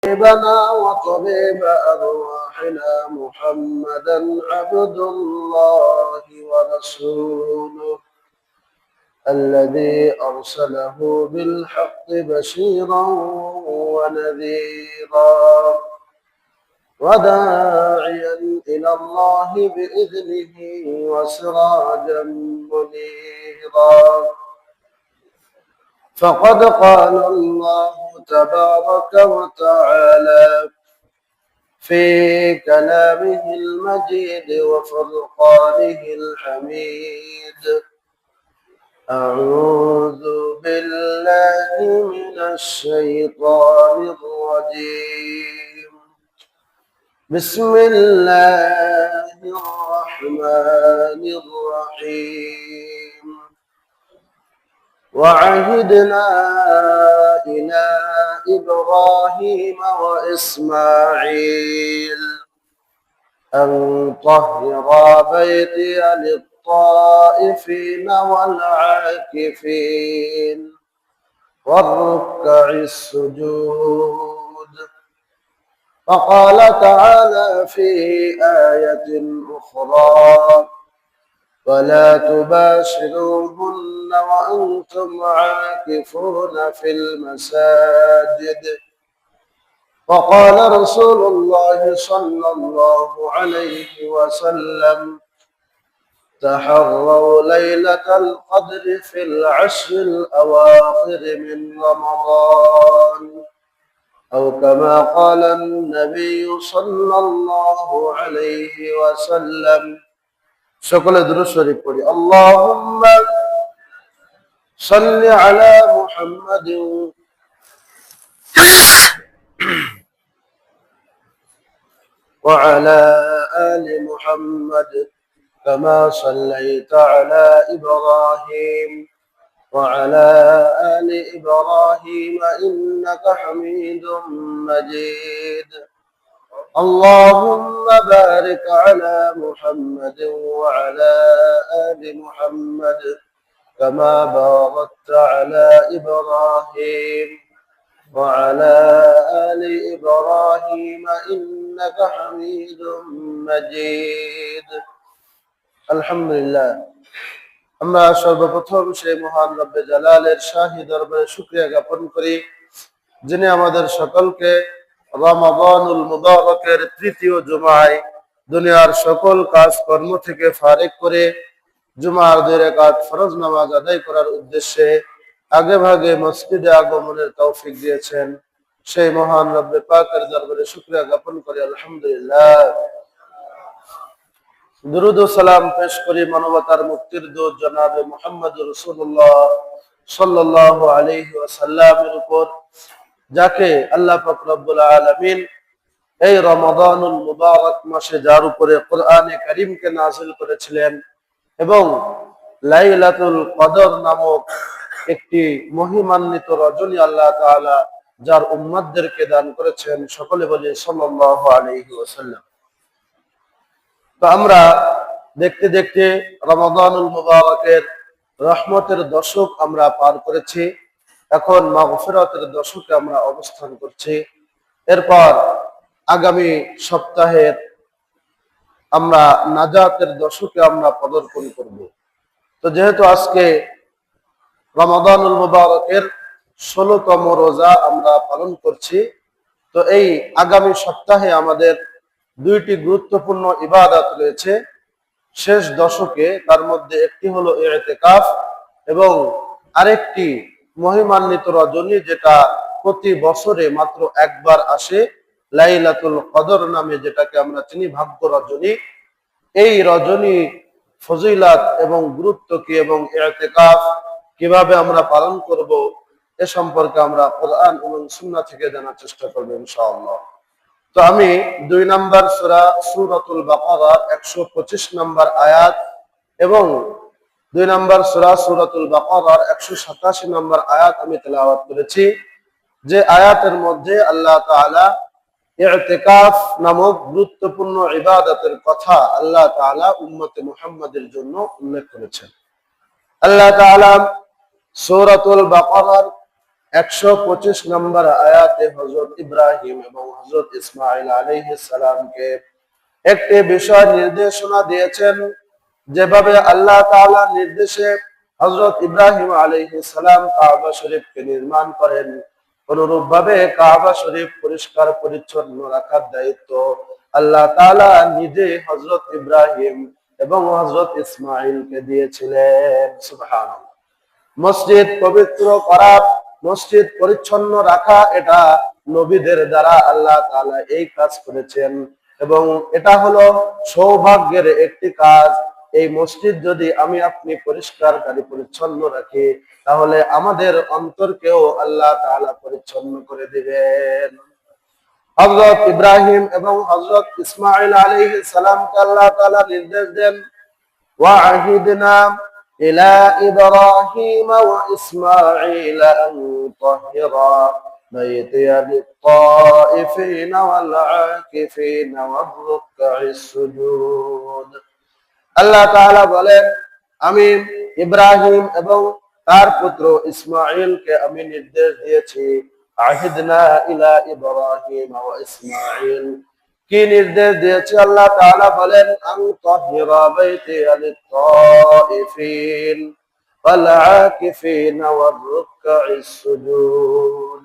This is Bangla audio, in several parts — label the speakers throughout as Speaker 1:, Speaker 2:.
Speaker 1: حبيبنا وطبيب أرواحنا محمدا عبد الله ورسوله الذي أرسله بالحق بشيرا ونذيرا وداعيا إلى الله بإذنه وسراجا منيرا. فقد قال الله تبارك وتعالى في كلامه المجيد وفرقانه الحميد: أعوذ بالله من الشيطان الرجيم. بسم الله الرحمن الرحيم. وعهدنا إلى إبراهيم وإسماعيل أن طهرا بيتي للطائفين والعاكفين والركع السجود. وقال تعالى في آية أخرى: ولا تباشروهن وأنتم عاكفون في المساجد. وقال رسول الله صلى الله عليه وسلم: تحروا ليلة القدر في العشر الأواخر من رمضان، أو كما قال النبي صلى الله عليه وسلم. সকলে দুরূদ শরীফ পড়ি। আল্লাহুম্মা সাল্লি আলা মুহাম্মাদিন ওয়া আলা আলি মুহাম্মাদ কামা সাল্লাইতা আলা ইব্রাহিম ওয়া আলা আলি ইব্রাহিম ইন্নাকা হামিদুম মাজিদ। اللهم بارك على محمد وعلى آل محمد كما باركت على إبراهيم وعلى آل إبراهيم إنك حميد مجيد। الحمد لله। আমরা সর্বপ্রথম সেই মহান রব্বে জালালের শাহী দরবারে শুকরিয়া জ্ঞাপন করি, যিনি আমাদের সকলকে রমাদানুল মুবারকের তৃতীয় জুমায় দুনিয়ার সকল কাজকর্ম থেকে ফারিগ করে জুমার 2 রাকাত ফরজ নামাজ আদায় করার উদ্দেশ্যে আগে ভাগে মসজিদে আগমনের তৌফিক দিয়েছেন। সেই মহান রব্বে পাকের দরবারে শুকরিয়া জ্ঞাপন করি আলহামদুলিল্লাহ। দুরূদ ও সালাম পেশ করি মানবতার মুক্তির দূত জনাবে মুহাম্মদুর রাসূলুল্লাহ সাল্লাল্লাহু আলাইহি ওয়াসাল্লামের উপর, যাকে আল্লাহ পাক রব্বুল আলামিন এই রমাদানুল মুবারক মাসে যার উপরে কোরআনে কারীমকে নাযিল করেছিলেন এবং লাইলাতুল কদর নামক একটি মহিমান্বিত রজনী আল্লাহ তাআলা যার উম্মতদেরকে দান করেছেন, সকলে বলি সাল্লাল্লাহু আলাইহি ওয়াসাল্লাম। তো আমরা দেখতে দেখতে রমাদানুল মুবারকের রহমতের দশক আমরা পার করেছি। এখন মাগফিরাতের দশকে আমরা অবস্থান করছি। এরপর আগামী সপ্তাহের আমরা নাজাতের দশকে আমরা পদার্পণ করব। তো যেহেতু আজকে রমাদানুল মুবারকের 16তম রোজা আমরা পালন করছি, তো এই আগামী সপ্তাহে আমাদের 2টি গুরুত্বপূর্ণ ইবাদত রয়েছে শেষ দশকে। তার মধ্যে একটি হলো ইতিকাফ এবং আরেকটি মহিমান্বিত রজনী, যেটা প্রতি বছরে মাত্র একবার আসে, লাইলাতুল কদর নামে, যেটাকে আমরা চিনি ভাগ্য রজনী। এই রজনী ফজিলত এবং গুরুত্ব কি এবং ইতিকাফ কিভাবে আমরা পালন করব, এ সম্পর্কে আমরা কোরআন এবং সুন্নাহ থেকে জানার চেষ্টা করব ইনশাআল্লাহ। তো আমি 2 নম্বর সূরা সূরাতুল বাকারার 125 নম্বর আয়াত এবং 2 নম্বর সূরা সূরাতুল বাকারার 187 নম্বর আয়াত আমি তেলাওয়াত করেছি, যে আয়াতের মধ্যে আল্লাহ তাআলা ইতিকাফ নামক গুরুত্বপূর্ণ ইবাদতের কথা আল্লাহ তাআলা উম্মতে মুহাম্মাদের জন্য উল্লেখ করেছেন। আল্লাহ তাআলা সূরাতুল বাকারার 125 নম্বর আয়াতে হযরত ইব্রাহিম এবং হযরত ইসমাঈল আলাইহিস সালামকে একটি বিষয় নির্দেশনা দিয়েছেন। যেভাবে আল্লাহ তাআলা নির্দেশে হযরত ইব্রাহিম আলাইহিস সালাম কাবা শরীফকে নির্মাণ করেন, অনুরূপভাবে কাবা শরীফ পরিষ্কার পরিচ্ছন্ন রাখার দায়িত্ব আল্লাহ তাআলা নিজে হযরত ইব্রাহিম এবং হযরত ইসমাঈলকে দিয়েছিলেন। সুবহানাল্লাহ। মসজিদ পবিত্র করা, মসজিদ পরিচ্ছন্ন রাখা, এটা নবীদের দ্বারা আল্লাহ তাআলা এই কাজ করেছেন এবং এটা হলো সৌভাগ্যের একটি কাজ। এই মসজিদ যদি আমি আপনি পরিষ্কারকারী পরিচ্ছন্ন রাখি, তাহলে আমাদের অন্তরকেও আল্লাহ তাআলা পরিচ্ছন্ন করে দিবেন। হযরত ইব্রাহিম এবং হযরত ইসমাঈল আলাইহিস সালামকে আল্লাহ তাআলা নির্দেশ দেন, ওয়াহিদনা ইলা ইব্রাহিম ওয়া ইসমাঈল আন তাহিরা বাইতিয়া লিত-তাইফিন ওয়াল আকিফিন ওয়ার রুকআইস সুজুদ। আল্লাহ তাআলা বলেন, আমি ইব্রাহিম এবং তার পুত্র ইসমাঈলকে আমি নির্দেশ দিয়েছি। আহিদনা ইলা ইব্রাহিম ওয়া ইসমাঈল, কি নির্দেশ দিয়েছে? আল্লাহ তাআলা বলেন, আন তাহিরা বাইতিয়া লিত-তাইফিন ওয়াল আকিফিন ওয়ার রুকআইস সুজুদ।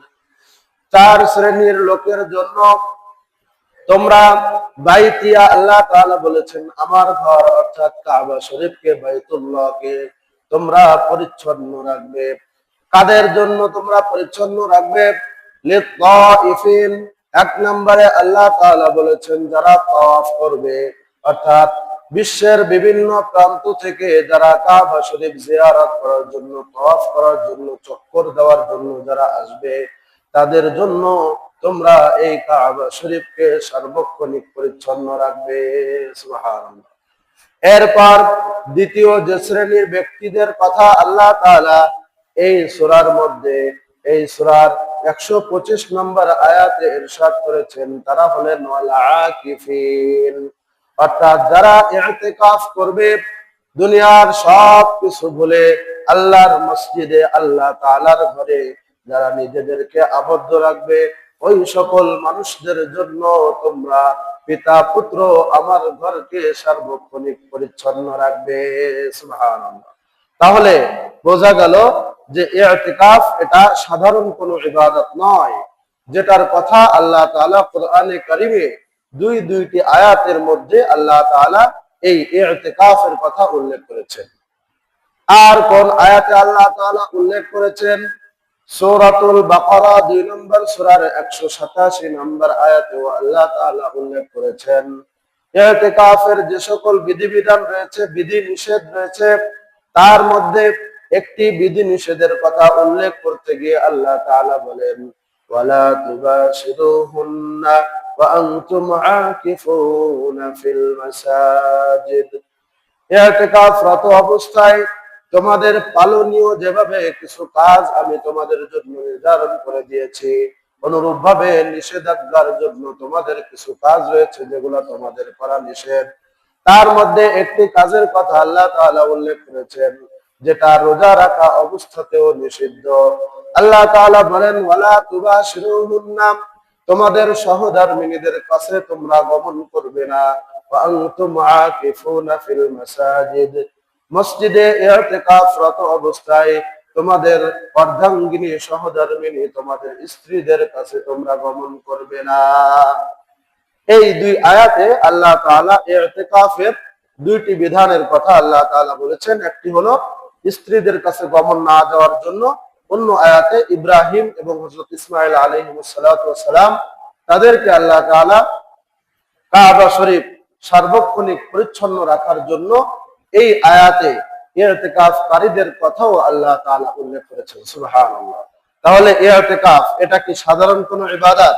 Speaker 1: 4 শ্রেণীর লোকের জন্য তোমরা বাইতিয়া, আল্লাহ তাআলা বলেছেন আমার ঘর অর্থাৎ কাবা শরীফকে, বাইতুল্লাহকে তোমরা পরিচ্ছন্ন রাখবে। কাদের জন্য তোমরা পরিচ্ছন্ন রাখবে? লিত-তাইফিন, 1 নম্বরে আল্লাহ তাআলা বলেছেন যারা তাওয়াফ করবে, অর্থাৎ বিশ্বের বিভিন্ন প্রান্ত থেকে যারা কাবা শরীফ জিয়ারত করার জন্য, তাওয়াফ করার জন্য, চক্কর দেওয়ার জন্য যারা আসবে, তাদের জন্য তোমরা এই কাবা শরীফকে সার্বক্ষণিক পরিচ্ছন্ন রাখবে। সুবহানাল্লাহ। এরপর দ্বিতীয় যে শ্রেণীর ব্যক্তিদের কথা আল্লাহ তাআলা এই সূরার মধ্যে, এই সূরার 125 নম্বর আয়াতে ইরশাদ করেছেন, তারা হলেন ওয়াল আকিফিন, অর্থাৎ যারা ইতিকাফ করবে, দুনিয়ার সব কিছু ভুলে আল্লাহর মসজিদে, আল্লাহ তাআলার ঘরে যারা নিজেদেরকে আবদ্ধ রাখবে, ওই সকল মানুষদের জন্য তোমরা পিতা পুত্র আমার ঘরকে সার্বক্ষণিক পরিচ্ছন্ন রাখবে। সুবহানাল্লাহ। তাহলে বোঝা গেল যে ইতিকাফ এটা সাধারণ কোনো ইবাদত নয়, যেটার কথা আল্লাহ তাআলা কোরআনে কারিমে দুইটি আয়াতের মধ্যে আল্লাহ তাআলা এই ইতিকাফের কথা উল্লেখ করেছেন। আর কোন আয়াতে আল্লাহ তাআলা উল্লেখ করেছেন? সূরাতুল বাকারা 2 নম্বর সূরার 187 নম্বর আয়াতে আল্লাহ তাআলা উল্লেখ করেছেন ইতিকাফের যে সকল বিধিবিধান রয়েছে, বিধি নিষেধ রয়েছে, তার মধ্যে একটি বিধি নিষেধের কথা উল্লেখ করতে গিয়ে আল্লাহ তাআলা বলেন, ওয়ালা তুবাশিরুহুন্না ওয়া আনতুম আকিফুনা ফিল মাসাজিদ। ইতিকাফরত অবস্থায় তোমাদের পালনীয় যেভাবে কিছু কাজ আমি তোমাদের জন্য নির্ধারণ করে দিয়েছি, অনুরূপ ভাবে নিষেধাজ্ঞার জন্য তোমাদের কিছু কাজ রয়েছে যেগুলো তোমাদের করা নিষেধ। তার মধ্যে একটি কাজের কথা আল্লাহ তাআলা উল্লেখ করেছেন, যেটা রোজা রাখা অবস্থাতেও নিষিদ্ধ। আল্লাহ তাআলা বলেন, ওয়ালা তুবাশিরুহুন্না, তোমাদের সহধর্মিনীদের কাছে তোমরা গমন করবে না, ওয়া আনতুম আকিফুনা ফিল মাসাজিদ, মসজিদে ইতিকাফরত অবস্থায় তোমাদের অর্ধাঙ্গিনী সহধর্মিনী তোমাদের স্ত্রীদের কাছে তোমরা গমন করবে না। এই 2 আয়াতে আল্লাহ তাআলা ইতিকাফের 2টি বিধানের কথা আল্লাহ তাআলা বলেছেন। একটি হলো স্ত্রীদের কাছে গমন না যাওয়ার জন্য, অন্য আয়াতে ইব্রাহিম এবং হযরত ইসমাঈল আলাইহিস সালাতু ওয়াস সালাম তাদেরকে আল্লাহ তাআলা কাবা শরীফ সার্বক্ষণিক পরিচ্ছন্ন রাখার জন্য এই আয়াতে ইতিকাফকারীদের কথাও আল্লাহ তাআলা উল্লেখ করেছেন। সুবহানাল্লাহ। তাহলে ইতিকাফ এটা কি সাধারণ কোনো ইবাদত,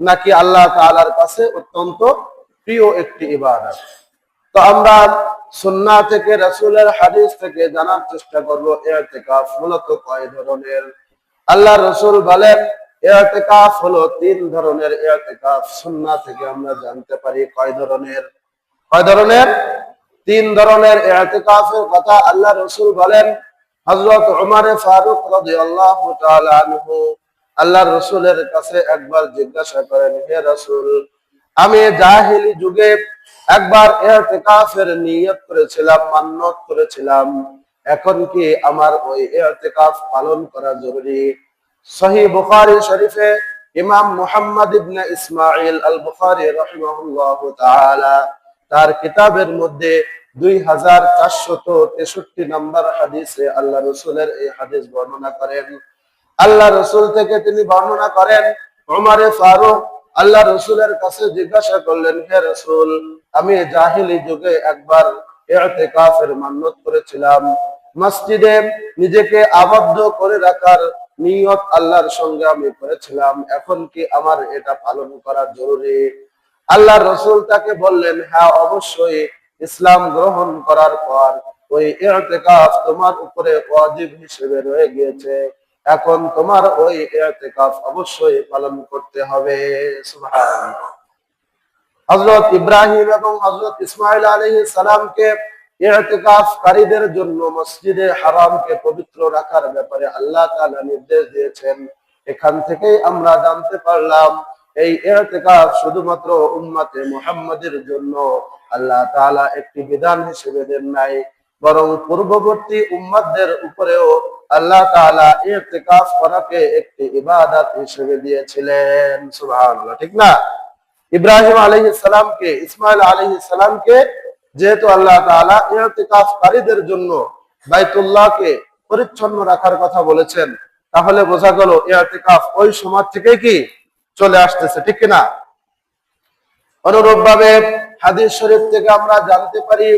Speaker 1: নাকি আল্লাহ তাআলার কাছে অত্যন্ত প্রিয় একটি ইবাদত? তো আমরা সুন্নাহ থেকে, রাসূলের হাদিস থেকে জানার চেষ্টা করব ইতিকাফ মূলত কয় ধরনের। আল্লাহ রাসূল বলেন ইতিকাফ হলো 3 ধরনের। ইতিকাফ সুন্নাহ থেকে আমরা জানতে পারি কয় ধরনের? 3 ধরনের ইতিকাফের কথা আল্লাহ রাসূল বলেন। হযরত উমর ফারুক রাদিয়াল্লাহু তাআলা আনহু আল্লাহর রাসূলের কাছে একবার জিজ্ঞাসা করেন, হে রাসূল, আমি জাহেলি যুগে একবার ইতিকাফের নিয়ত করেছিলাম, মান্যত করেছিলাম, এখন কি আমার ওই ইতিকাফ পালন করা জরুরি? সহিহ বুখারী শরীফে ইমাম মুহাম্মদ ইবনে ইসমাঈল আল বুখারী রাহিমাহুল্লাহু তাআলা তার কিতাবের মধ্যে 2463 নম্বর হাদিসে আল্লাহ রাসূলের এই হাদিস বর্ণনা করেন। আল্লাহ রাসূল থেকে তিনি বর্ণনা করেন, উমরে ফারুক আল্লাহ রাসূলের কাছে জিজ্ঞাসা করলেন, হে রাসূল, আমি জাহেলি যুগে একবার ইতিকাফের মান্যত করেছিলাম, মসজিদে নিজেকে আবদ্ধ করে রাখার নিয়ত আল্লাহর সঙ্গে আমি করেছিলাম, এখন কি আমার এটা পালন করা জরুরি? আল্লাহর রাসূল তাকে বললেন, হ্যাঁ অবশ্যই, ইসলাম গ্রহণ করার পর ওই ইতিকাফ তোমার উপরে ওয়াজিব হিসেবে রয়ে গিয়েছে, এখন তোমার ওই ইতিকাফ অবশ্যই পালন করতে হবে। সুবহানাল্লাহ। হযরত ইব্রাহিম এবং হযরত ইসমাঈল আলাইহিস সালামকে ইতিকাফকারীদের জন্য মসজিদে হারামকে পবিত্র রাখার ব্যাপারে আল্লাহ তাআলা নির্দেশ দিয়েছেন। এখান থেকেই আমরা জানতে পারলাম এই ইতিকাফ শুধুমাত্র উম্মতে মুহাম্মাদের জন্য আল্লাহ তাআলা একটি বিধান হিসেবে দেন নাই, বরং পূর্ববর্তী উম্মতদের উপরেও আল্লাহ তাআলা ইতিকাফ করাকে একটি ইবাদত হিসেবে দিয়েছিলেন। সুবহানাল্লাহ, ঠিক না? ইব্রাহিম আলাইহিস সালামকে, ইসমাঈল আলাইহিস সালামকে যেহেতু আল্লাহ তাআলা ইতিকাফকারীদের জন্য বাইতুল্লাহকে পরিচ্ছন্ন রাখার কথা বলেছেন, তাহলে বোঝা গেল ইতিকাফ ওই সময় থেকে কি চলে আসতেছে, ঠিক কি না? অনুরূপভাবে হাদিস শরীফ থেকে আমরা জানতে পারি,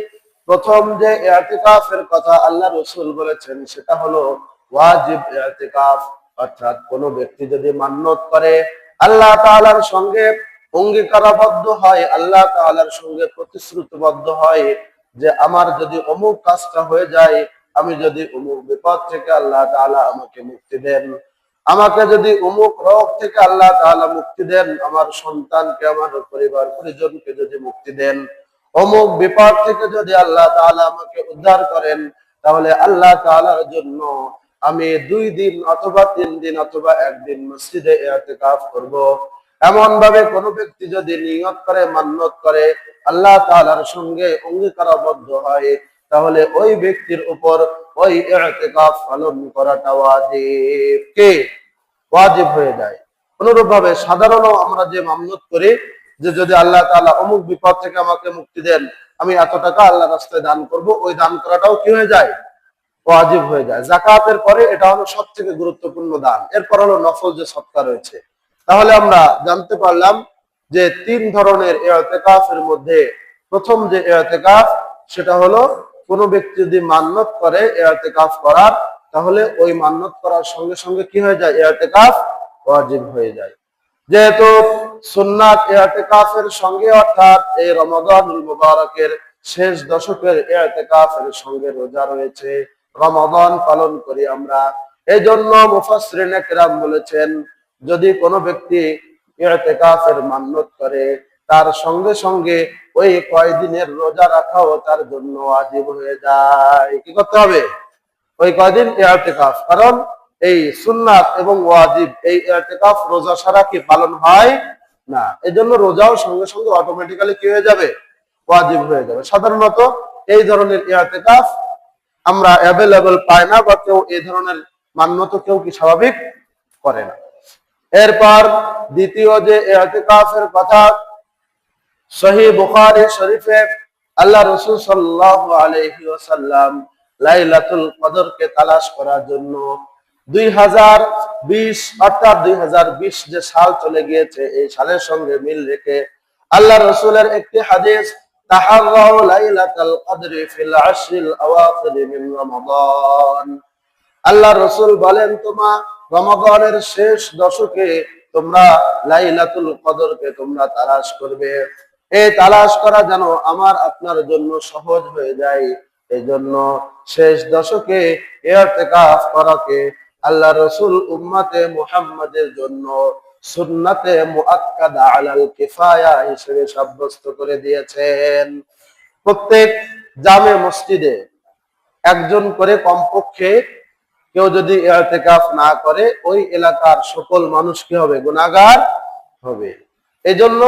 Speaker 1: প্রথম যে ইতিকাফের কথা আল্লাহ রাসূল বলেছেন সেটা হলো ওয়াজিব ইতিকাফ, অর্থাৎ কোন ব্যক্তি যদি মান্যত করে, আল্লাহ তাআলার সঙ্গে অঙ্গীকারাবদ্ধ হয়, আল্লাহ তাআলার সঙ্গে প্রতিশ্রুতিবদ্ধ হয় যে আমার যদি অমুক কাজটা হয়ে যায়, আমি যদি অমুক বিপদ থেকে আল্লাহ তাআলা আমাকে মুক্তি দেন, আমাকে যদি অমুক রোগ থেকে আল্লাহ তাআলা মুক্তি দেন, আমার সন্তানকে, আমার পরিবার পরিজনকে যদি মুক্তি দেন, অমুক বিপদ থেকে যদি আল্লাহ তাআলা আমাকে উদ্ধার করেন, তাহলে আল্লাহ তাআলার জন্য আমি 2 দিন অথবা 3 দিন অথবা 1 দিন মসজিদে ইতিকাফ করব। এমন ভাবে কোন ব্যক্তি যদি নিয়ত করে, মান্যত করে, আল্লাহ তাআলার সঙ্গে অঙ্গীকারাবদ্ধ হয়, তাহলে ওই ব্যক্তির উপর ওই ইতিকাফ পালন করাটা ওয়াজিব, কি ওয়াজিব হয়ে যায়। অনুরূপ ভাবে সাধারণত আমরা যে মান্যত করি যে যদি আল্লাহ তাআলা অমুক বিপদ থেকে আমাকে মুক্তি দেন, আমি এত টাকা আল্লাহর রাস্তায় দান করব, ওই দান করাটাও কি হয়ে যায়? ওয়াজিব হয়ে যায়। যাকাতের পরে এটা হলো সবথেকে গুরুত্বপূর্ণ দান, এরপর হলো নফল যে সদকা রয়েছে। তাহলে আমরা জানতে পারলাম যে 3 ধরনের ইতিকাফের মধ্যে প্রথম যে ইতিকাফ সেটা হলো কোন ব্যক্তি যদি মান্যত করে ইতিকাফ করার, তাহলে ওই মান্যত করার সঙ্গে সঙ্গে কি হয়ে যায়? ইতিকাফ ওয়াজিব হয়ে যায়। যেহেতু সুন্নাত ইতিকাফের সঙ্গে, অর্থাৎ এই রমাদানুল মুবারকের শেষ দশকের ইতিকাফের সঙ্গে রোজা রয়েছে, রমাদান পালন করি আমরা, এজন্য মুফাসসিরিনে কেরাম বলেছেন যদি কোনো ব্যক্তি ইতিকাফের মান্যত করে, তার সঙ্গে সঙ্গে ওই কয়দিনের রোজা রাখাও তার জন্য ওয়াজিব হয়ে যায়। কি করতে হবে? ওই কয়দিন ইতিকাফ, কারণ এই সুন্নাত এবং ওয়াজিব এই ইতিকাফ রোজা ছাড়া কি পালন হয় না, এজন্য রোজাও সঙ্গে সঙ্গে অটোমেটিক্যালি কি হয়ে যাবে? ওয়াজিব হয়ে যাবে। সাধারণত এই ধরনের ইতিকাফ আমরা অ্যাভেলেবল পাই না, বা কেউ এই ধরনের মান্যত কেউ কি স্বাভাবিক করে না। এরপর দ্বিতীয় যে ইতিকাফের কথা, সহিহ বুখারী শরীফে আল্লাহ রাসূল সাল্লাল্লাহু আলাইহি ওয়াসাল্লাম লাইলাতুল কদরকে তালাশ করার জন্য 2020 অর্থাৎ 2020 যে সাল চলে গিয়েছে, এই সালের সঙ্গে মিল রেখে আল্লাহ রাসূলের একটি হাদিস, তাহাররাউ লাইলাতাল কদরি ফিল আশরিল আওয়াখির মিন রমাদান, আল্লাহ রাসূল বলেন তোমার রমাদানের শেষ দশকে তোমরা লাইলাতুল কদরকে তোমরা তালাশ করবে। এই তালাশ করা যেন আমার আপনার জন্য সহজ হয়ে যায়, এই জন্য শেষ দশকে ইতিকাফ করাকে আল্লাহ রাসূল উম্মতে মুহাম্মাদের জন্য সুন্নাতে মুআক্কাদা আলাল কিফায়া হিসেবে সাব্যস্ত করে দিয়েছেন। প্রত্যেক জামে মসজিদে একজন করে কমপক্ষে কেউ যদি ইআতিকাফ না করে ওই এলাকার সকল মানুষ কি হবে? গুনাহগার হবে। এজন্য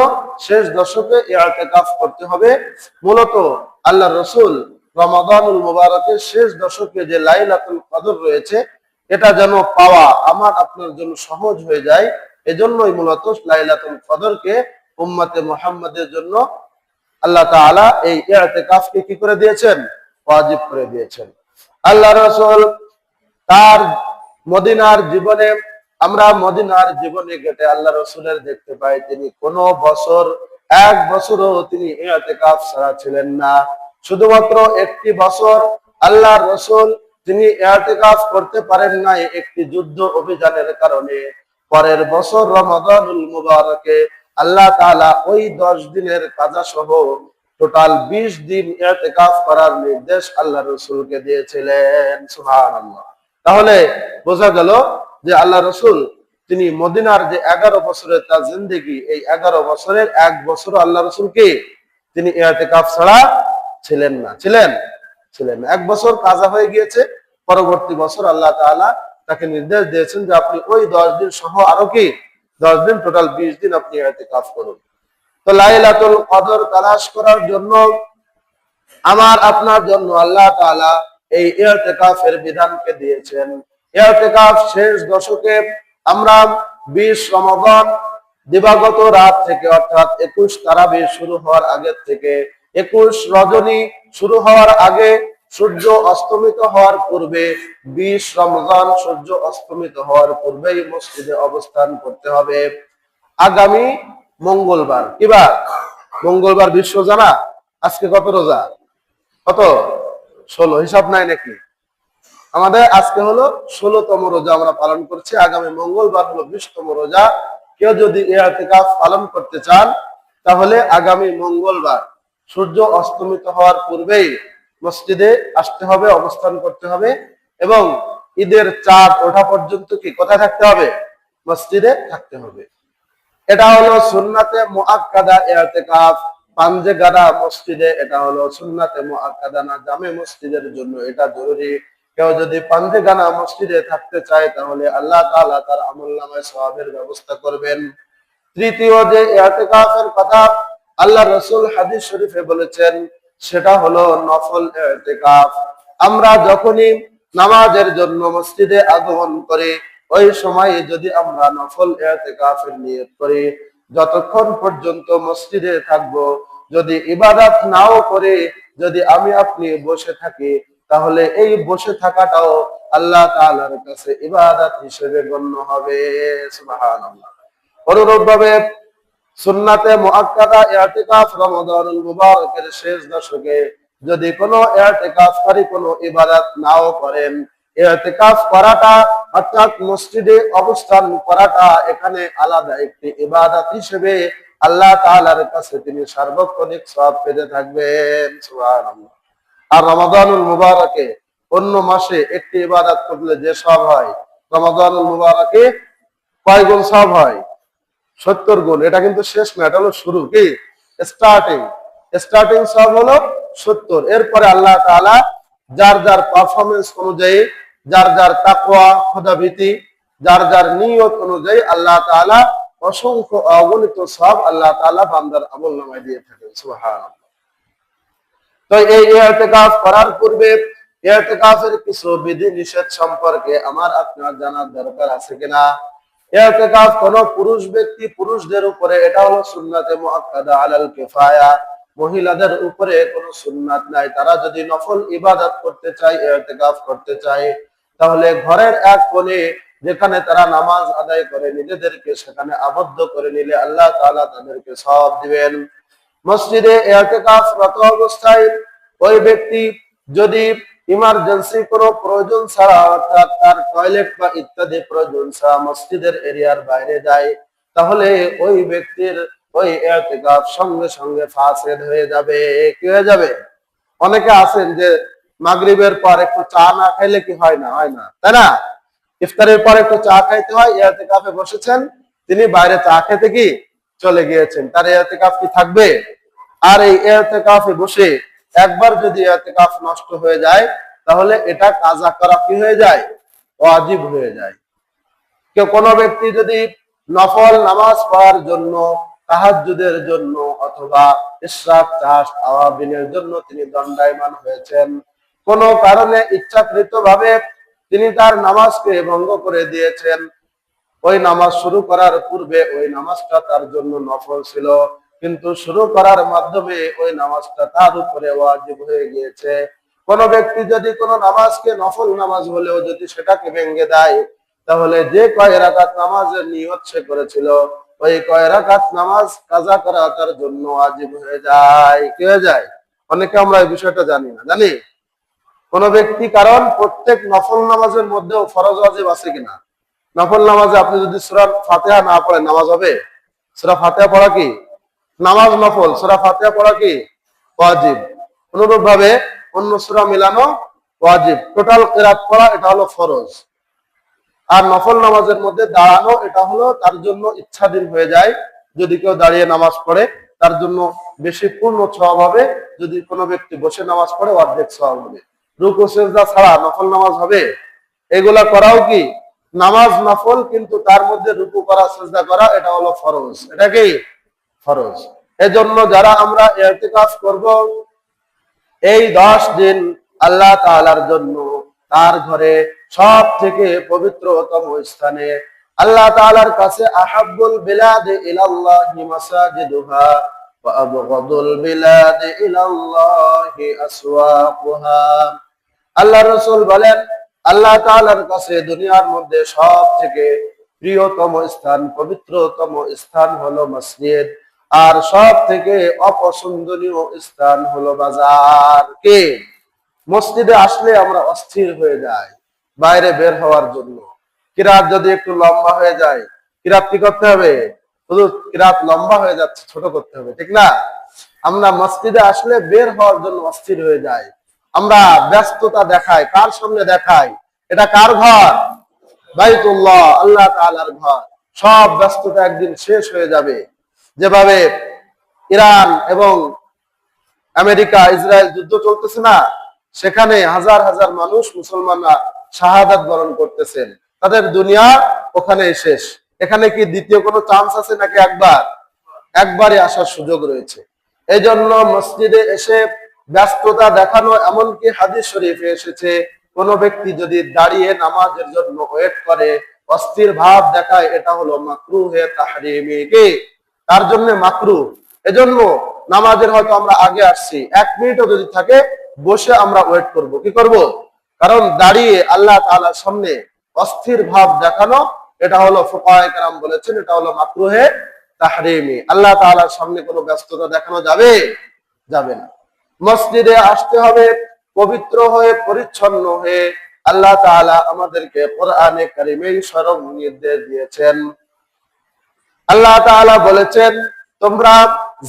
Speaker 1: শেষ দশকে ইআতিকাফ করতে হবে। মূলত আল্লাহ রাসূল রমাদানুল মুবারকের শেষ দশকে যে লাইলাতুল কদর রয়েছে এটা যেন পাওয়া আমার আপনার জন্য সহজ হয়ে যায়, এজন্যই মূলত লাইলাতুল কদরকে উম্মতে মুহাম্মাদের জন্য আল্লাহ তাআলা এই ইআতিকাফকে কি করে দিয়েছেন? ওয়াজিব করে দিয়েছেন। আল্লাহ রাসূল তার মদিনার জীবনে, আমরা মদিনার জীবনে ঘেটে আল্লাহ রাসূলের দেখতে পাই তিনি কোনো বছর এক বছরও তিনি ইআতিকাফ ছাড়া ছিলেন না। শুধুমাত্র একটি বছর আল্লাহর রাসূল তিনি ইআতিকাফ করতে পারেন নাই একটি যুদ্ধ অভিযানের কারণে। পরের বছর রমাদানুল মুবারকে আল্লাহ তাআলা ওই 10 দিনের কাজা সহ টোটাল 20 দিন ইআতিকাফ করার নির্দেশ আল্লাহ রাসূলকে দিয়েছিলেন। সুবহানাল্লাহ। তাহলে বোঝা গেল যে আল্লাহ রাসূল তিনি মদিনার যে 11 বছরের তার জিন্দেগি, এই 11 বছরের এক বছর আল্লাহ রাসূল কি তিনি ইআতিকাফ ছাড়া ছিলেন না। ছিলেন এক বছর কাজা হয়ে গিয়েছে, পরবর্তী বছর আল্লাহ তাআলা তাকে নির্দেশ দিয়েছেন যে আপনি ওই 10 দিন সহ আরো কি 10 দিন, টোটাল 20 দিন আপনি ইআতিকাফ করুন। তো লাইলাতুল কদর তালাশ করার জন্য আমার আপনার জন্য আল্লাহ তাআলা এই ইআতিকাফের বিধানকে দিয়েছেন। ইআতিকাফ শেষ দশকে আমরা 20 রমাদান দিবাগত রাত থেকে অর্থাৎ 21 তারাবি শুরু হওয়ার আগে থেকে 21 রজনী শুরু হওয়ার আগে সূর্য অস্তমিত হওয়ার পূর্বে 20 রমজান সূর্য অস্তমিত হওয়ার পূর্বেই মসজিদে অবস্থান করতে হবে। আগামী মঙ্গলবার, কিবার মঙ্গলবার বিশ্ব জানা, আজকে কত রোজা? কত? 16, হিসাব নাই নাকি? আমাদের আজকে হলো 16তম রোজা আমরা পালন করছি, আগামী মঙ্গলবার হলো 20তম রোজা। কেউ যদি ইআতিকাফ পালন করতে চান তাহলে আগামী মঙ্গলবার সূর্য অস্তমিত হওয়ার পূর্বেই মসজিদে আসতে হবে, অবস্থান করতে হবে এবং ঈদের চাঁদ ওঠা পর্যন্ত কি কোথায় থাকতে হবে? মসজিদে থাকতে হবে। এটা হলো সুন্নাতে মুআক্কাদা ইআতিকাফ, পাঞ্জে গাদা মসজিদে, এটা হলো সুন্নাতে মুআক্কাদা না জামে মসজিদের জন্য এটা জরুরি। কেউ যদি পাঞ্জে গানা মসজিদে থাকতে চায় তাহলে আল্লাহ তাআলা তার আমলনামায় সওয়াবের ব্যবস্থা করবেন। তৃতীয় যে ইআতিকাফের কথা আল্লাহ রাসূল হাদিস শরীফে বলেছেন সেটা হলো নফল ইআতিকাফ। আমরা যখনই নামাজের জন্য মসজিদে আগমন করি ওই সময় যদি আমরা নফল ইআতিকাফের নিয়ত করি, যতক্ষণ পর্যন্ত মসজিদে থাকব, যদি ইবাদত নাও করে যদি আমি আপনি বসে থাকি তাহলে এই বসে থাকাটাও আল্লাহ তাআলার কাছে ইবাদত হিসেবে গণ্য হবে। সুবহানাল্লাহ। অনুরূপভাবে সুন্নাতে মুআক্কাদা ইআতিকাফ রমাদানুল মুবারকের শেষ দশকে যদি কোনো ইআতিকাফকারী কোনো ইবাদত নাও করেন, ইআতিকাফ করাটা অর্থাৎ মসজিদে অবস্থান করাটা এখানে আলাদা একটি ইবাদত হিসেবে আল্লাহ তাআলার কাছে তিনি সার্বক্ষণিক সওয়াব পেতে থাকবেন। সুবহানাল্লাহ। আর রমাদানুল মুবারকে অন্য মাসে একটি ইবাদত করলে যে সওয়াব হয়, রমাদানুল মুবারকে কয় গুণ সওয়াব হয়? 70 গুণ। এটা কিন্তু শেষ না, এটা হলো শুরু, কি স্টার্টিং সওয়াব হলো 70। এরপরে আল্লাহ তাআলা যার যার পারফরম্যান্স অনুযায়ী, যার যার তাকওয়া খোদাভীতি, যার যার নিয়ত অনুযায়ী আল্লাহ তাআলা অসংখ্য অগণিত সওয়াব আল্লাহ তাআলা বান্দার আমলনামায় দিয়ে থাকেন। সুবহানাল্লাহ। তো এই ইআতিকাফ করার পূর্বে ইআতিকাফের কিছু বিধি নিষেধ সম্পর্কে আমার আপনার জানার দরকার আছে কিনা। ইআতিকাফ কোন পুরুষ ব্যক্তি, পুরুষদের উপরে এটা হলো সুন্নাতে মুআক্কাদা আলাল কিফায়া, মহিলাদের উপরে কোনো সুন্নাত নাই। তারা যদি নফল ইবাদত করতে চায়, ইআতিকাফ করতে চায় তাহলে ঘরের এক কোণে যেখানে তারা নামাজ আদায় করে নিজেদেরকে সেখানে আবদ্ধ করে নিলে আল্লাহ তাআলা তাদেরকে সওয়াব দিবেন। মসজিদে ইআতিকাফরত অবস্থায় ওই ব্যক্তি যদি ইমার্জেন্সি কোনো প্রয়োজন ছাড়া অর্থাৎ তার টয়লেট বা ইত্যাদি প্রয়োজন ছাড়া মসজিদের এরিয়ার বাইরে যায় তাহলে ওই ব্যক্তির ওই ইআতিকাফ সঙ্গে সঙ্গে ফাসেদ হয়ে যাবে। কি হয়ে যাবে? অনেকে আছেন যে মাগরিবের পর একটু চা না খাইলে কি হয় না, তাই না? ইফতারের পর একটু চা খাইতে হয়, ইআতিকাফে বসেছেন, তিনি বাইরে চা খেতে কি চলে গিয়েছেন, তার ইআতিকাফ কি থাকবে? আর এই ইআতিকাফে বসে একবার যদি ইআতিকাফ নষ্ট হয়ে যায় তাহলে এটা কাজা করা কি হয়ে যায়? ওয়াজিব হয়ে যায়। কেউ কোনো ব্যক্তি যদি নফল নামাজ পড়ার জন্য, তাহাজ্জুদের জন্য অথবা ইশরাক চাষ আওয়াবিনের জন্য তিনি দণ্ডায়মান হয়েছেন, কোন কারণে ইচ্ছাকৃতভাবে তিনি তার নামাজকে ভঙ্গ করে দিয়েছেন, ওই নামাজ শুরু করার পূর্বে ওই নামাজটা তার জন্য নফল ছিল, কিন্তু শুরু করার মাধ্যমে ওই নামাজটা তার উপরে ওয়াজিব হয়ে গিয়েছে। কোন ব্যক্তি যদি কোনো নামাজকে নফল নামাজ হলেও যদি সেটাকে ভেঙে দেয়, তাহলে যে কয় রাকাত নামাজের নিয়ত সে করেছিল, ওই কয় রাকাত নামাজ কাজা করা তার জন্য ওয়াজিব হয়ে যায়। কি হয়ে যায়? অনেকে আমরা এই বিষয়টা জানি না। জানি কোন ব্যক্তি, কারণ প্রত্যেক নফল নামাজের মধ্যেও ফরজ ওয়াজিব আছে কিনা? নফল নামাজে আপনি যদি সূরা ফাতিহা না পড়েন নামাজ হবে? সূরা ফাতিহা পড়া কি নামাজ নফল, সূরা ফাতিহা পড়া কি ওয়াজিব। অনুরূপ ভাবে অন্য সূরা মিলানো ওয়াজিব, টোটাল কিরাত পড়া এটা হলো ফরজ। আর নফল নামাজের মধ্যে দাঁড়ানো এটা হলো তার জন্য ইচ্ছাধীন হয়ে যায়। যদি কেউ দাঁড়িয়ে নামাজ পড়ে তার জন্য বেশি পূর্ণ সওয়াব হবে, যদি কোনো ব্যক্তি বসে নামাজ পড়ে অর্ধেক সওয়াব হবে। রুকু সিজদা ছাড়া নফল নামাজ হবে? এগুলা করাও কি নামাজ নফল, কিন্তু তার মধ্যে রুকু করা সিজদা করা এটা হলো ফরজ। এটা কি ফরজ। এজন্য যারা আমরা ইতিকাফ করব এই 10 দিন আল্লাহ তাআলার জন্য, তার ঘরে সব থেকে পবিত্রতম স্থানে, আল্লাহ তাআলার কাছে আহাব্বুল বিলাদ ইলাল্লাহি মাসাজিদুহা ওয়া আবগাদুল বিলাদ ইলাল্লাহি আসওয়াকুহা। আল্লাহ রাসূল বলেন, আল্লাহ তাআলার কাছে দুনিয়ার মধ্যে সব থেকে প্রিয়তম স্থান, পবিত্রতম স্থান হলো মসজিদ, আর সব থেকে অপছন্দনীয় স্থান হলো বাজার। কে? মসজিদে আসলে আমরা অস্থির হয়ে যাই বাইরে বের হওয়ার জন্য। কিরাত যদি একটু লম্বা হয়ে যায়, কিরাত কি করতে হবে? শুধু কিরাত লম্বা হয়ে যাচ্ছে, ছোট করতে হবে, ঠিক না? আমরা মসজিদে আসলে বের হওয়ার জন্য অস্থির হয়ে যাই। আমরা ব্যস্ততা দেখাই, কার সামনে দেখাই? এটা কার ঘর? বাইতুল্লাহ, আল্লাহ তাআলার ঘর। সব ব্যস্ততা একদিন শেষ হয়ে যাবে। যেভাবে ইরান এবং আমেরিকা ইসরায়েল যুদ্ধ চলতেছে না, সেখানে হাজার হাজার মানুষ মুসলমানরা শাহাদাত বরণ করতেছেন, তাদের দুনিয়া ওখানে শেষ। এখানে কি দ্বিতীয় কোনো চান্স আছে নাকি? একবারই আসার সুযোগ রয়েছে। এই জন্য মসজিদে এসে ব্যস্ততা দেখানো, এমনকি হাদিস শরীফে এসেছে কোন ব্যক্তি যদি দাঁড়িয়ে নামাজের জন্য ওয়েট করে, অস্থির ভাব দেখায়, এটা হলো মাকরুহে তাহরিমি। কি? তার জন্য মাকরুহ। এজন্য নামাজের হয়তো আমরা আগে আসছি, 1 মিনিটও যদি থাকে বসে আমরা ওয়েট করব। কি করব? কারণ দাঁড়িয়ে আল্লাহ তাআলার সামনে অস্থির ভাব দেখানো, এটা হলো ফুকাহায়ে কেরাম বলেছেন, এটা হলো মাকরুহে তাহরিমি। আল্লাহ তাআলার সামনে কোনো ব্যস্ততা দেখানো যাবে? যাবে না। মসজিদে আসতে হবে পবিত্র হয়ে, পরিচ্ছন্ন হয়ে। আল্লাহ তাআলা আমাদেরকে কোরআনে কারিমে শরম নির্দেশ দিয়েছেন। আল্লাহ তাআলা বলেছেন, তোমরা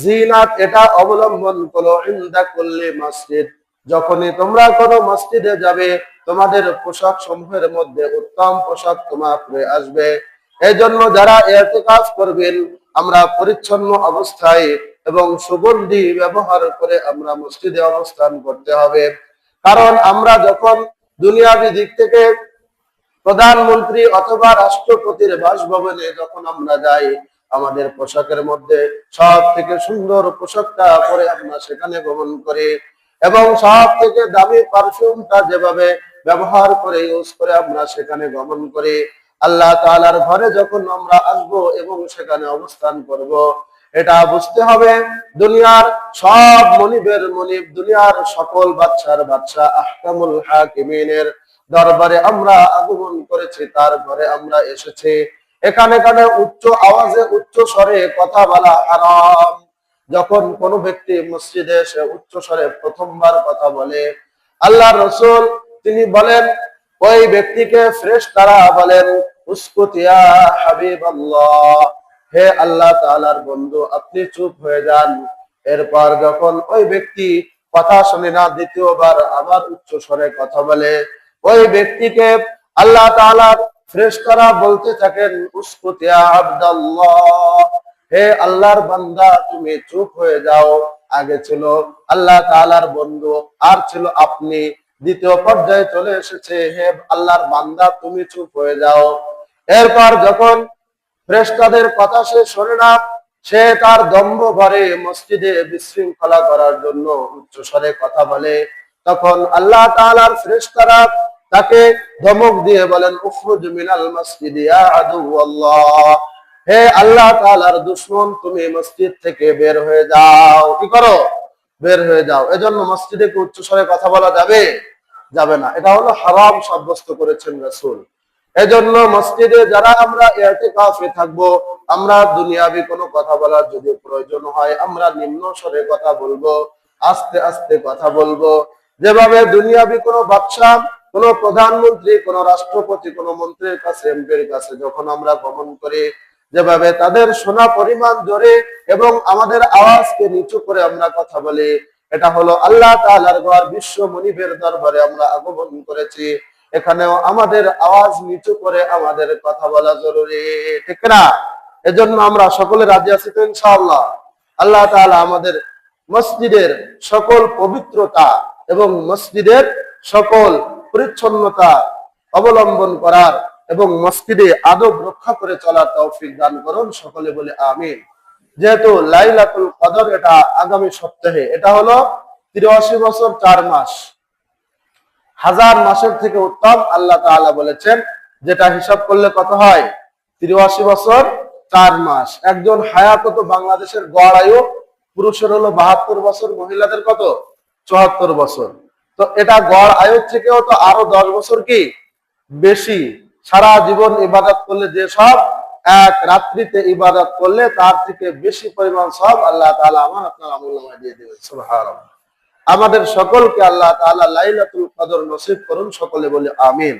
Speaker 1: জিনাত এটা অবলম্বন করো ইনদা কুল্লি মসজিদ। যখনই তোমরা কোনো মসজিদে যাবে, তোমাদের পোশাক সমূহের মধ্যে উত্তম পোশাক তোমার পরে আসবে। এই জন্য যারা ইতিকাফ করবেন, আমরা পরিচ্ছন্ন অবস্থায় এবং সুগন্ধি ব্যবহার করে আমরা মসজিদে অবস্থান করতে হবে। কারণ আমরা যখন দুনিয়াবী দিক থেকে প্রধানমন্ত্রী অথবা রাষ্ট্রপতির বাসভবনে যখন আমরা যাই, আমাদের পোশাকের মধ্যে সব থেকে সুন্দর পোশাকটা পরে আমরা সেখানে গমন করি, এবং সব থেকে দামি পারফিউমটা যেভাবে ব্যবহার করে ইউজ করে আমরা সেখানে গমন করি। আল্লাহ তাআলার ঘরে যখন আমরা আসবো এবং সেখানে অবস্থান করব, এটা বুঝতে হবে দুনিয়ার সব মনিবের মনিব, দুনিয়ার সকল বাদশার বাদশাহ, আহকামুল হাকিমিনের দরবারে আমরা আগমন করেছি, তার ঘরে আমরা এসেছি। এখানে উচ্চ আওয়াজে উচ্চ স্বরে কথা বলা হারাম। যখন কোন ব্যক্তি মসজিদে এসে উচ্চ স্বরে প্রথমবার কথা বলে, আল্লাহ রাসূল তিনি বলেন, ওই ব্যক্তিকে ফেরেশতারা বলেন, উসকুত ইয়া হাবিবাল্লাহ, হে আল্লাহ তাআলার বন্ধু, আপনি চুপ হয়ে যান। এরপর যখন ওই ব্যক্তি কথা শুনে না, দ্বিতীয়বার আবার উচ্চ স্বরে কথা বলে, ওই ব্যক্তিকে আল্লাহ তাআলার ফেরেশতারা বলতে থাকেন, উসকুত ইয়া আব্দাল্লাহ, হে আল্লাহর বান্দা তুমি চুপ হয়ে যাও। আগে ছিল আল্লাহ তাআলার বন্ধু, আর ছিল আপনি, দ্বিতীয় পর্যায়ে চলে এসেছে, হে আল্লাহর বান্দা তুমি চুপ হয়ে যাও। এরপর যখন ফেরেশতাদের কথা সে শোনে না, সে তার দম্ভ ভরে মসজিদে বিশৃঙ্খলা করার জন্য উচ্চস্বরে কথা বলে, তখন আল্লাহ তাআলার ফেরেশতারা তাকে ধমক দিয়ে বলেন, উখরুজ মিনাল মসজিদি ইয়া আদুওয়াল্লাহ, হে আল্লাহ তাআলার দুশমন, তুমি মসজিদ থেকে বের হয়ে যাও। কি করো? বের হয়ে যাও। এজন্য মসজিদে কি উচ্চস্বরে কথা বলা যাবে? যাবে না। এটা হলো হারাম সাব্যস্ত করেছেন রাসূল। এজন্য মসজিদে যারা আমরা ইতিকাফে থাকবো, আমরা দুনিয়াবি কোনো কথা বলার যদি প্রয়োজন হয়, আমরা নিম্ন স্বরে কথা বলবো, আস্তে আস্তে কথা বলবো। যেভাবে দুনিয়াবি কোনো বাদশা, কোনো প্রধানমন্ত্রী, কোনো রাষ্ট্রপতি, কোনো মন্ত্রীর কাছে, এমপির কাছে যখন আমরা গমন করি, যেভাবে তাদের শোনা পরিমাণ জোরে এবং আমাদের আওয়াজকে নিচু করে আমরা কথা বলি, এটা হলো আল্লাহ তাআলার ঘর, বিশ্ব মনিবের দরবারে আমরা আগমন করেছি। এখানেও আমাদের আওয়াজ নিচু করে আমাদের কথা বলা জরুরি, ঠিক না? এজন্য আমরা সকলে রাজি আছি তো ইনশাআল্লাহ? আল্লাহ তাআলা আমাদের মসজিদের সকল পবিত্রতা এবং মসজিদের সকল পরিচ্ছন্নতা অবলম্বন করার এবং মসজিদে আদব রক্ষা করে চলার তৌফিক দান করুন। সকলে বলে আমিন। যেহেতু লাইলাতুল কদর এটা আগামী সপ্তাহে, এটা হলো 83 বছর 4 মাস, হাজার মাসের থেকে উত্তম। আল্লাহ তাআলা বলেছেন, যেটা হিসাব করলে কত হয়? 83 বছর 4 মাস। একজন হায়াতত বাংলাদেশের গড় আয়ু পুরুষের হলো 72 বছর, মহিলাদের কত? 74 বছর। তো এটা গড় আয়ুর থেকেও তো আরো 10 বছর কি বেশি। সারা জীবন ইবাদত করলে যে সব, এক রাত্রিতে ইবাদত করলে তার থেকে বেশি পরিমাণ সব আল্লাহ তাআলা আমার আপনার আমলনামায় দিয়ে দেবেন। সুবহানাল্লাহ। আমাদের সকলকে আল্লাহ তাআলা লাইলাতুল কদর নসিব করুন। সকলে বলে আমিন।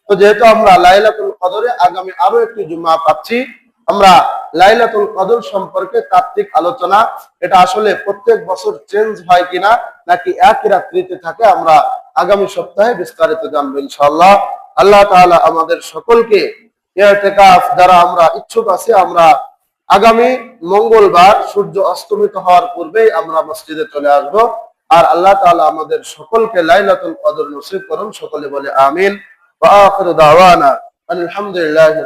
Speaker 1: তো যেহেতু আমরা লাইলাতুল কদরে আগামী আরো একটি জুমা পাচ্ছি, আমরা লাইলাতুল কদর সম্পর্কে তাত্ত্বিক আলোচনা, এটা আসলে প্রত্যেক বছর চেঞ্জ হয় কিনা নাকি একই রাত্রিতে থাকে, আমরা আগামী সপ্তাহে বিস্তারিত জানবো ইনশাআল্লাহ। আল্লাহ তাআলা আমাদের সকলকে ইতিকাফ যারা আমরা ইচ্ছুক আছি, আমরা আগামী মঙ্গলবার সূর্য অস্তমিত হওয়ার পূর্বেই আমরা মসজিদে চলে আসব। আর আল্লাহ তাআলা আমাদের সকলকে লাইলাতুল কদর নসিব করুন। সকলে বলে আমিন। ওয়া আখিরু দাওয়ানা আলহামদুলিল্লাহ।